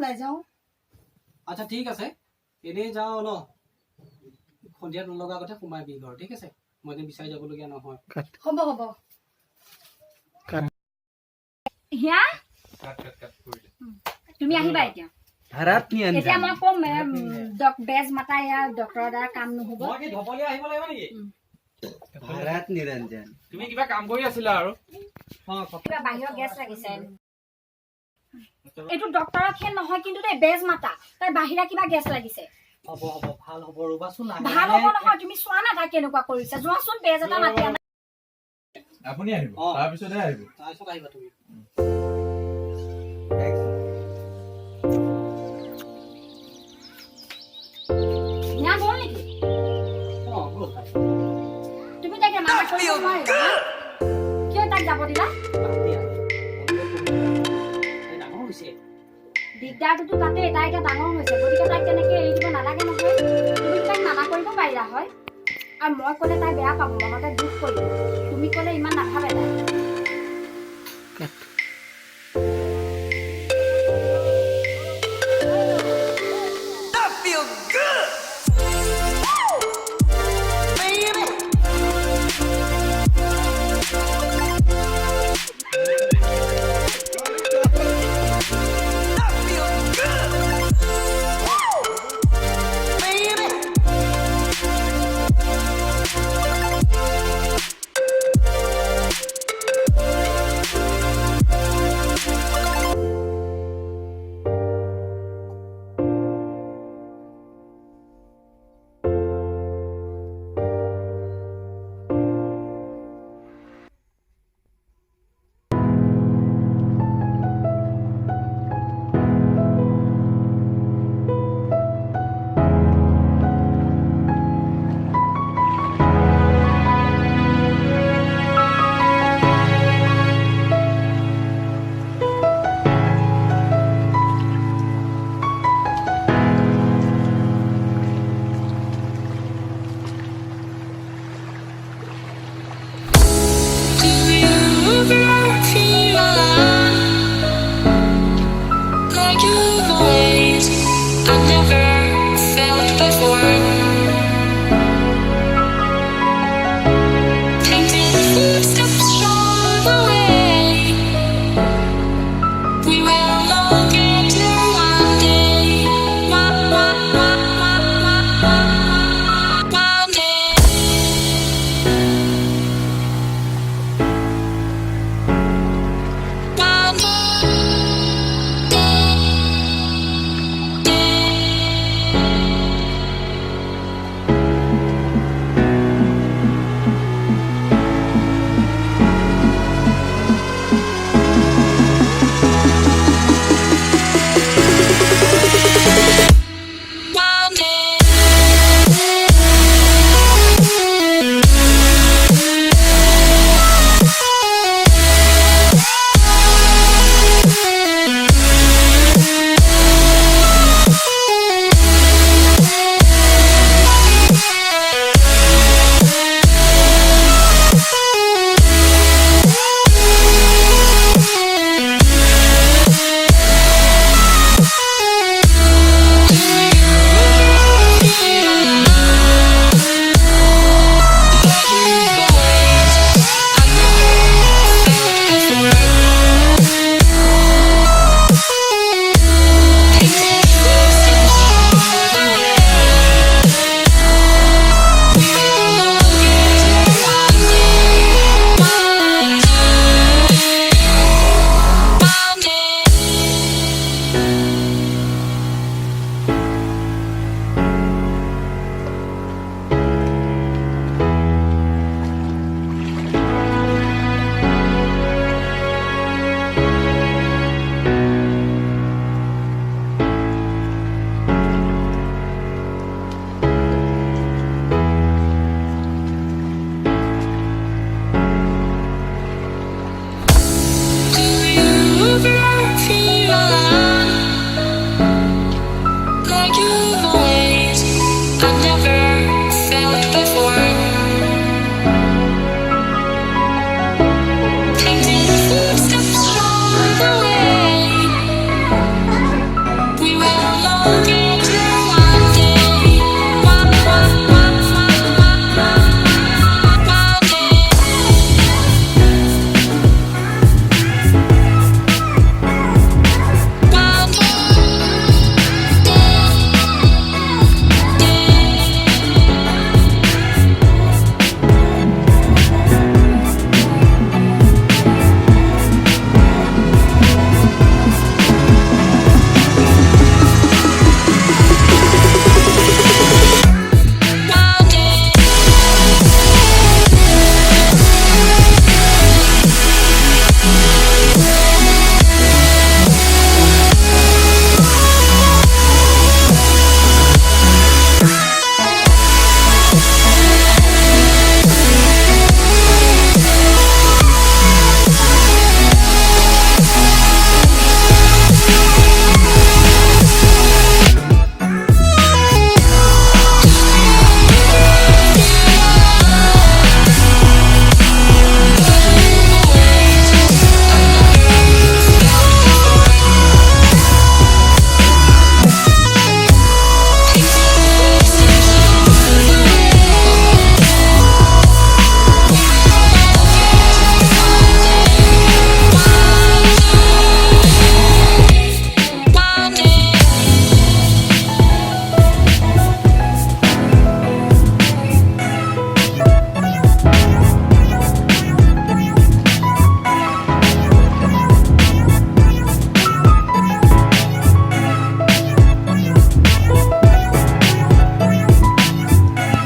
ওলাই যাও আচ্ছা ঠিক আছে এনে যাও ন সন্ধিয়া নলগা কথা সোমাইবি ঘৰ ঠিক আছে মই এনে বিচাৰি যাবলগীয়া নহয় হ'ব হ'ব হিয়া তুমি আহিবা এতিয়া ভাড়াত নি আনি এতিয়া মই কম বেজ মাতা ইয়া ডক্টৰৰ দ্বাৰা কাম নহব মই কি ধপলিয়া আহিব লাগিব নেকি ভাড়াত নিৰঞ্জন তুমি কিবা কাম কৰি আছিলা আৰু কিবা বাহিৰৰ গেছ লাগিছে এইটো ডক্টৰৰ খেল নহয় কিন্তু তাই বেজ মাতা তাই বাহিৰা কিবা গেছ লাগিছে হ'ব হ'ব ভাল হ'ব ৰবাচোন ভাল হ'ব নহয় তুমি চোৱা না তাই কেনেকুৱা কৰিছে যোৱাচোন বেজ এটা মাতি আনা আপুনি আহিব তাৰ পিছতে আহিব তাৰপিছত আহিবা তুমি হিয়া গ'ল নেকি গ'ল তুমি তাকে মানা কৰিব নোৱাৰিবা কিয় তাক যাব দিলা দিগদাৰটোতো তাতে তাই এতিয়া ডাঙৰ হৈছে গতিকে তাইক তেনেকে এৰি দিব নালাগে নহয় তুমি তাইক মানা কৰিব পাৰিলা হয় আৰু মই ক'লে তাই বেয়া পাব মনতে দুখ কৰিব তুমি ক'লে ইমান নাভাবে তাই